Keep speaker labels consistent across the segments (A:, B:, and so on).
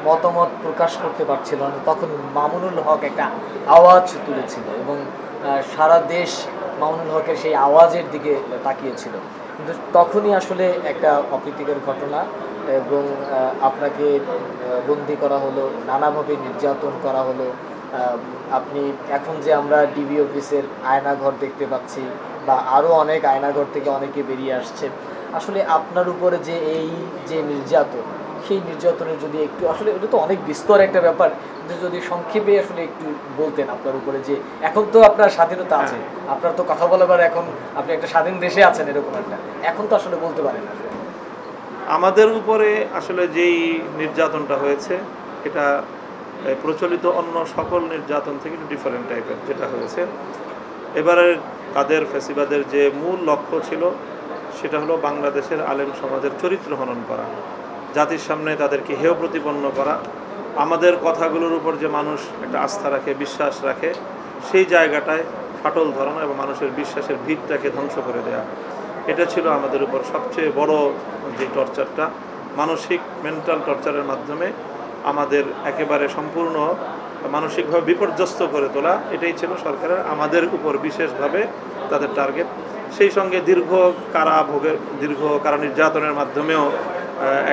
A: মতামত প্রকাশ করতে পারছিল না, তখন মামুনুল হক একটা আওয়াজ তুলেছিল এবং সারা দেশ মামুনুল হকের সেই আওয়াজের দিকে তাকিয়েছিল। কিন্তু তখনই আসলে একটা অপ্রীতিকর ঘটনা এবং আপনাকে বন্দি করা হলো, নানাভাবে নির্যাতন করা হলো। আপনি এখন যে আমরা ডিবি অফিসের আয়নাঘর দেখতে পাচ্ছি বা আরও অনেক আয়নাঘর থেকে অনেকে বেরিয়ে আসছে, আসলে আপনার উপরে যে এই যে নির্যাতন, সেই নির্যাতনের যদি একটু, আসলে এটা তো অনেক বিস্তর একটা ব্যাপার, কিন্তু যদি সংক্ষেপে আসলে একটু বলতেন আপনার উপরে যে, এখন তো আপনার স্বাধীনতা আছে, আপনার তো কথা বলাবার, এখন আপনি একটা স্বাধীন দেশে আছেন, এরকম একটা, এখন তো আসলে বলতে পারেন না।
B: আমাদের উপরে আসলে যেই নির্যাতনটা হয়েছে এটা প্রচলিত অন্য সকল নির্যাতন থেকে একটু ডিফারেন্ট টাইপের যেটা হয়েছে। এবারে তাদের ফ্যাসিবাদের যে মূল লক্ষ্য ছিল সেটা হলো বাংলাদেশের আলেম সমাজের চরিত্র হনন করা, জাতির সামনে তাদেরকে হেয় প্রতিপন্ন করা, আমাদের কথাগুলোর উপর যে মানুষ একটা আস্থা রাখে, বিশ্বাস রাখে, সেই জায়গাটায় ফাটল ধরানো এবং মানুষের বিশ্বাসের ভিতটাকে ধ্বংস করে দেওয়া। এটা ছিল আমাদের উপর সবচেয়ে বড় যে টর্চারটা, মানসিক মেন্টাল টর্চারের মাধ্যমে আমাদের একেবারে সম্পূর্ণ মানসিকভাবে বিপর্যস্ত করে তোলা, এটাই ছিল সরকারের আমাদের উপর বিশেষভাবে তাদের টার্গেট। সেই সঙ্গে দীর্ঘ কারা নির্যাতনের মাধ্যমেও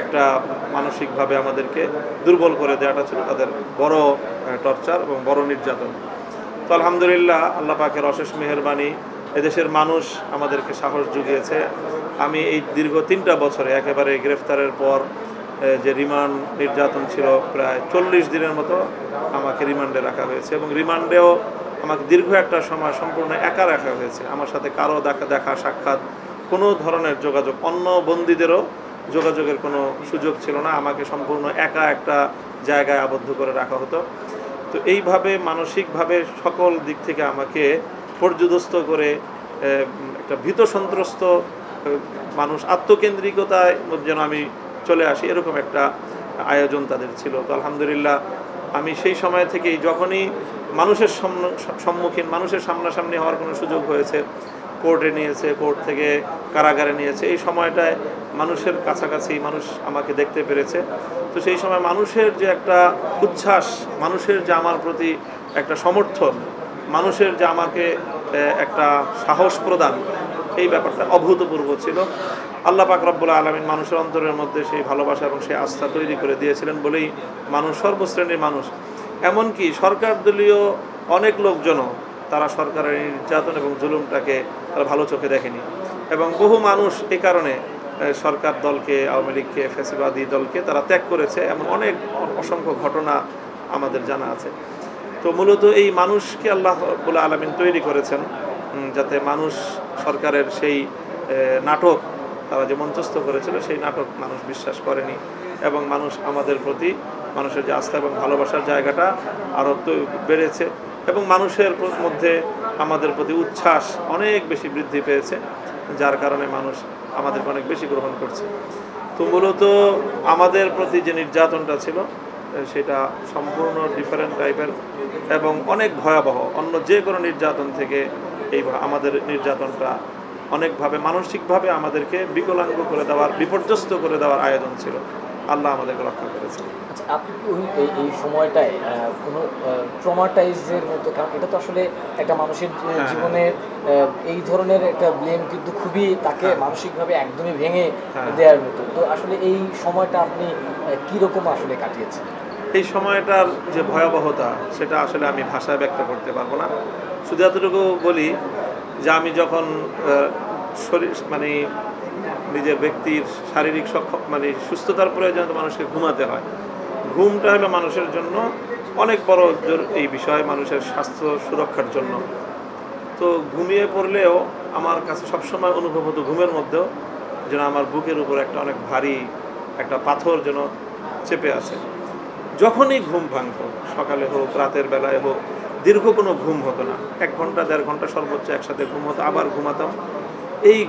B: একটা মানসিকভাবে আমাদেরকে দুর্বল করে দেওয়াটা ছিল তাদের বড় টর্চার এবং বড় নির্যাতন। তো আলহামদুলিল্লাহ, আল্লাহ পাকের অশেষ মেহেরবানি, এদেশের মানুষ আমাদেরকে সাহস জুগিয়েছে। আমি এই দীর্ঘ 3টা বছরে একেবারে গ্রেফতারের পর যে রিমান্ড নির্যাতন ছিল, প্রায় 40 দিনের মতো আমাকে রিমান্ডে রাখা হয়েছে এবং রিমান্ডেও আমাকে দীর্ঘ একটা সময় সম্পূর্ণ একা রাখা হয়েছে। আমার সাথে কারো দেখা সাক্ষাৎ, কোনো ধরনের যোগাযোগ, অন্য বন্দীদেরও যোগাযোগের কোনো সুযোগ ছিল না। আমাকে সম্পূর্ণ একা একটা জায়গায় আবদ্ধ করে রাখা হতো। তো এইভাবে মানসিকভাবে সকল দিক থেকে আমাকে পর্যুদস্ত করে একটা ভীত সন্ত্রস্ত মানুষ, আত্মকেন্দ্রিকতায় যেন আমি চলে আসি, এরকম একটা আয়োজন তাদের ছিল। তো আলহামদুলিল্লাহ, আমি সেই সময় থেকেই যখনই মানুষের সম্মুখীন, মানুষের সামনাসামনি হওয়ার কোনো সুযোগ হয়েছে, কোর্টে নিয়েছে, কোর্ট থেকে কারাগারে নিয়েছে, এই সময়টায় মানুষের কাছাকাছি মানুষ আমাকে দেখতে পেরেছে। তো সেই সময় মানুষের যে একটা উচ্ছ্বাস, মানুষের যে আমার প্রতি একটা সমর্থন, মানুষের যে আমাকে একটা সাহস প্রদান, এই ব্যাপারটা অভূতপূর্ব ছিল। আল্লাহ পাক রব্বুল আলামিন মানুষের অন্তরের মধ্যে সেই ভালোবাসা এবং সেই আস্থা তৈরি করে দিয়েছিলেন বলেই মানুষ, সর্বশ্রেণীর মানুষ, এমনকি সরকার দলীয় অনেক লোকজনও তারা সরকারের নির্যাতন এবং জুলুমটাকে তারা ভালো চোখে দেখেনি এবং বহু মানুষ এ কারণে সরকার দলকে, আওয়ামী লীগকে, ফ্যাসিবাদী দলকে তারা ত্যাগ করেছে, এমন অনেক অসংখ্য ঘটনা আমাদের জানা আছে। তো মূলত এই মানুষকে আল্লাহ রাব্বুল আলামিন তৈরি করেছেন যাতে মানুষ সরকারের সেই নাটক তারা যে মঞ্চস্থ করেছিল, সেই নাটক মানুষ বিশ্বাস করেনি এবং মানুষ আমাদের প্রতি, মানুষের যে আস্থা এবং ভালোবাসার জায়গাটা আরও বেড়েছে এবং মানুষের মধ্যে আমাদের প্রতি উচ্ছ্বাস অনেক বেশি বৃদ্ধি পেয়েছে, যার কারণে মানুষ আমাদেরকে অনেক বেশি গ্রহণ করছে। তো মূলত আমাদের প্রতি যে নির্যাতনটা ছিল সেটা সম্পূর্ণ ডিফারেন্ট টাইপের এবং অনেক ভয়াবহ। অন্য যে কোনো নির্যাতন থেকে এই আমাদের নির্যাতনটা অনেকভাবে মানসিকভাবে আমাদেরকে বিকলাঙ্গ করে দেওয়ার, বিপর্যস্ত করে দেওয়ার আয়োজন ছিল। আল্লাহ আমাদেরকে রক্ষা করেছে।
A: আচ্ছা, আপনি কি এই সময়টায় কোনো ট্রমাটাইজের মতো, কারণ এটা তো আসলে একটা মানুষের জীবনে এই ধরনের একটা ব্লেম কিন্তু খুবই তাকে মানসিকভাবে একদমই ভেঙে দেওয়ার মতো, তো আসলে এই সময়টা আপনি কীরকম আসলে কাটিয়েছেন?
B: এই সময়টার যে ভয়াবহতা সেটা আসলে আমি ভাষায় ব্যক্ত করতে পারবো না। শুধু এতটুকু বলি যে আমি যখন নিজের ব্যক্তির শারীরিক সুস্থতার প্রয়োজন মানুষকে ঘুমাতে হয়, ঘুমটা হলো মানুষের জন্য অনেক বড় এই বিষয়, মানুষের স্বাস্থ্য সুরক্ষার জন্য। তো ঘুমিয়ে পড়লেও আমার কাছে সবসময় অনুভব হতো ঘুমের মধ্যেও যেন আমার বুকের উপর একটা অনেক ভারী একটা পাথর যেন চেপে আছে। যখনই ঘুম ভাঙতো, সকালে হোক, রাতের বেলায় হোক, দীর্ঘ কোনো ঘুম হতো না, 1 ঘন্টা 1.5 ঘন্টা সর্বোচ্চ একসাথে ঘুম হতো, আবার ঘুমাতাম। এই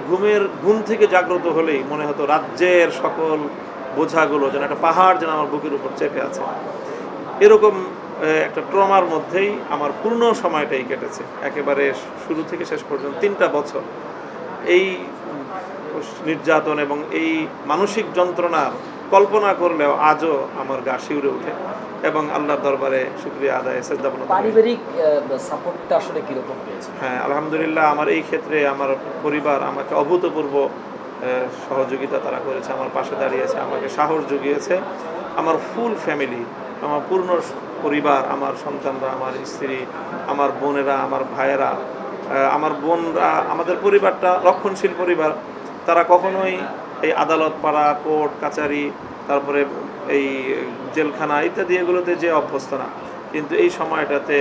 B: ঘুম থেকে জাগ্রত হলেই মনে হতো রাজ্যের সকল বোঝাগুলো যেন একটা পাহাড় যেন আমার বুকের উপর চেপে আছে। এরকম একটা ট্রমার মধ্যেই আমার পূর্ণ সময়টাই কেটেছে, একেবারে শুরু থেকে শেষ পর্যন্ত 3টা বছর এই নির্যাতন এবং এই মানসিক যন্ত্রণার কল্পনা করলেও আজও আমার গা শিউরে ওঠে এবং আল্লাহর দরবারে শুকরিয়া আদায় সেজদা বন্ধ।
A: পারিবারিক সাপোর্টটা আসলে কিরকম পেয়েছে?
B: হ্যাঁ, আলহামদুলিল্লাহ আমার এই ক্ষেত্রে আমার পরিবার আমাকে অভূতপূর্ব সহযোগিতা তারা করেছে, আমার পাশে দাঁড়িয়েছে, আমাকে সাহস জুগিয়েছে। আমার ফুল ফ্যামিলি, আমার পূর্ণ পরিবার, আমার সন্তানরা, আমার স্ত্রী, আমার বোনেরা, আমার ভাইয়েরা, আমার বোনরা, আমাদের পরিবারটা রক্ষণশীল পরিবার। তারা কখনোই এই আদালত পাড়া, কোর্ট কাচারি, তারপরে এই জেলখানা ইত্যাদি এগুলোতে যে অভ্যস্ত না, কিন্তু এই সময়টাতে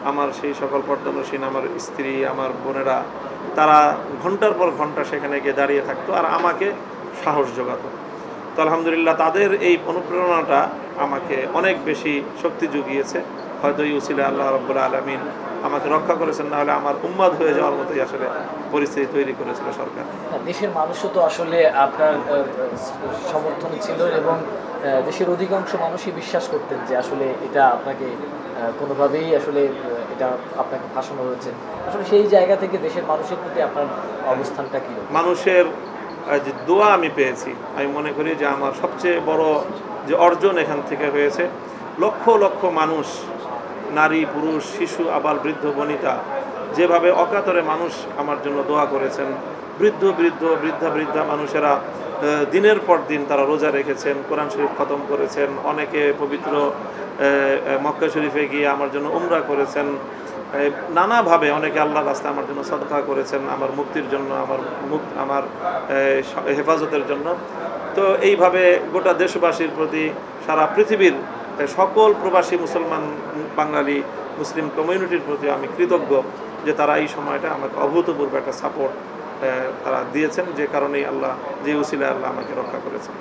B: আমার সেই সকল পর্দানসীন আমার স্ত্রী, আমার বোনেরা, তারা ঘন্টার পর ঘন্টা সেখানে গিয়ে দাঁড়িয়ে থাকতো আর আমাকে সাহস জোগাতো। তো আলহামদুলিল্লাহ তাদের এই অনুপ্রেরণাটা আমাকে অনেক বেশি শক্তি জুগিয়েছে। হয়তো এই উসিলা আল্লাহ রাব্বুল আলামিন আমাকে রক্ষা করেছেন, না হলে আমার উম্মাদ হয়ে যাওয়ার মতোই আসলে পরিস্থিতি তৈরি করেছিল সরকার।
A: দেশের মানুষও তো আসলে আপনার সমর্থনে ছিল এবং দেশের অধিকাংশ মানুষই বিশ্বাস করতেন যে আসলে এটা আপনাকে কোনোভাবেই আসলে এটা আপনাকে ফাঁসানো হয়েছে। আসলে সেই জায়গা থেকে দেশের মানুষের প্রতি আপনার অবস্থানটা কী?
B: মানুষের যে দোয়া আমি পেয়েছি, আমি মনে করি যে আমার সবচেয়ে বড় যে অর্জন এখান থেকে হয়েছে। লক্ষ লক্ষ মানুষ, নারী পুরুষ শিশু আবাল বৃদ্ধ বনিতা, যেভাবে অকাতরে মানুষ আমার জন্য দোয়া করেছেন। বৃদ্ধা মানুষেরা দিনের পর দিন তারা রোজা রেখেছেন, কোরআন শরীফ খতম করেছেন, অনেকে পবিত্র মক্কা শরীফে গিয়ে আমার জন্য উমরা করেছেন, নানাভাবে অনেকে আল্লাহর রাস্তায় আমার জন্য সদকা করেছেন, আমার মুক্তির জন্য, আমার হেফাজতের জন্য। তো এইভাবে গোটা দেশবাসীর প্রতি, সারা পৃথিবীর সকল প্রবাসী মুসলমান বাঙালি মুসলিম কমিউনিটির প্রতি আমি কৃতজ্ঞ যে তারা এই সময়টা আমাকে অভূতপূর্ব একটা সাপোর্ট তারা দিয়েছেন, যে কারণেই আল্লাহ, যে উসিলায় আল্লাহ আমাকে রক্ষা করেছেন।